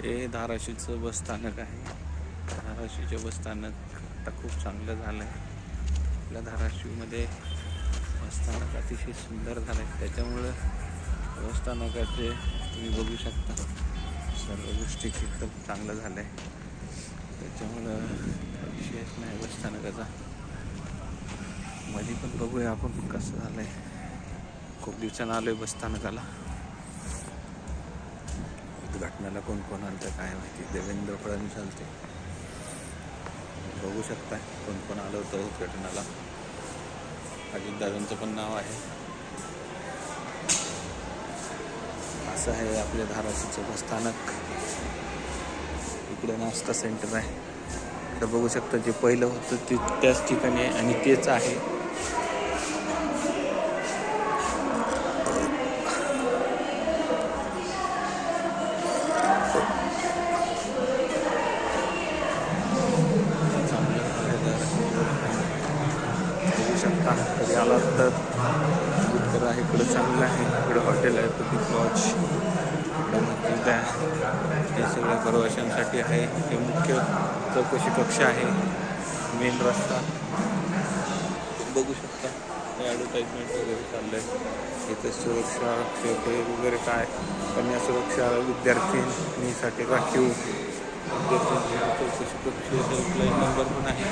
हे धाराशिवचं बसस्थानक आहे. धाराशिवचे बसस्थानक आता खूप चांगलं झालं आहे. आपल्या धाराशिवमध्ये बसस्थानक अतिशय सुंदर झालं आहे. त्याच्यामुळं बसस्थानकाचे तुम्ही बघू शकता सर्व गोष्टी एकदम चांगलं झालं आहे. त्याच्यामुळं विषयच नाही बसस्थानकाचा. मध्ये पण बघूया आपण कसं झालं आहे. खूप दिवसानं आलो आहे बसस्थानकाला. उद्घाटनाला कोण कोण आलं काय माहिती. देवेंद्र फडणवीस आलते. बघू शकता कोण कोण आलं होतं उद्घाटनाला. अजितदादांचं पण नाव आहे. असं आहे आपल्या धाराशिवचं बसस्थानक. इकडे नाश्ता सेंटर आहे. इकडे बघू शकता जे पहिलं होतं ते त्याच ठिकाणी आहे आणि तेच आहे. बघू शकता कधी आला तर करा. इकडं चांगलं आहे. इकडं हॉटेल आहे, पब्लिक लॉज, इकडं मस्जिद आहे. हे सगळ्या प्रवाशांसाठी आहे. हे मुख्य चौकशी कक्ष आहे. मेन रस्ता बघू शकता. हे ॲडव्हर्टाईजमेंट वगैरे चाललं आहे. इथं सुरक्षा वगैरे काय कन्या सुरक्षा, विद्यार्थ्यांसाठी राखीव विद्यार्थ्यांची चौकशी कक्ष, हेल्पलाईन नंबर पण आहे.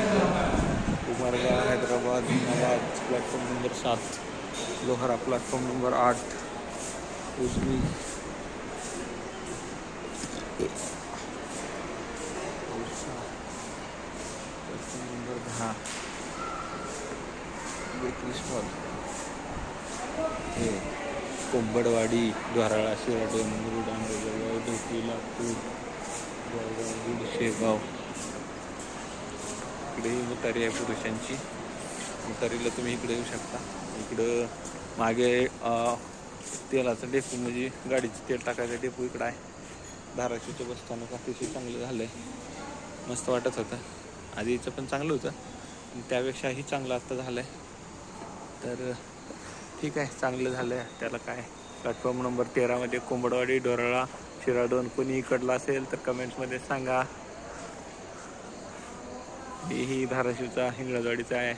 Umarga, Hyderabad, Nawaz platform number 7, Lohara platform number 8, Ujani platform number 10, bakery stall, हे कोंबडवाडी, द्वाराळा, शिराडे, मुरुड, आंबेजोगाई, ढोकी, लातूर, जळगाव, बीड, शेगाव. इकडे मुतारी आहे पुरुषांची. मुतारीला तुम्ही इकडे येऊ शकता. इकडं मागे तेलाचं डेपो म्हणजे गाडीचं तेल टाकायचं डेपो इकडं आहे. धाराशिवचं बसस्थानक अतिशय चांगलं झालं आहे. मस्त वाटत होतं. आधीचं पण चांगलं होतं, त्यापेक्षाही चांगलं आता झालं आहे. तर ठीक आहे, चांगलं झालं आहे. त्याला काय प्लॅटफॉर्म नंबर 13मध्ये कोंबडवाडी, डोराळा, शिराडोन कोणी इकडला असेल तर कमेंट्समध्ये सांगा. ही धाराशिवचा हिंगळजवाडीचा आहे.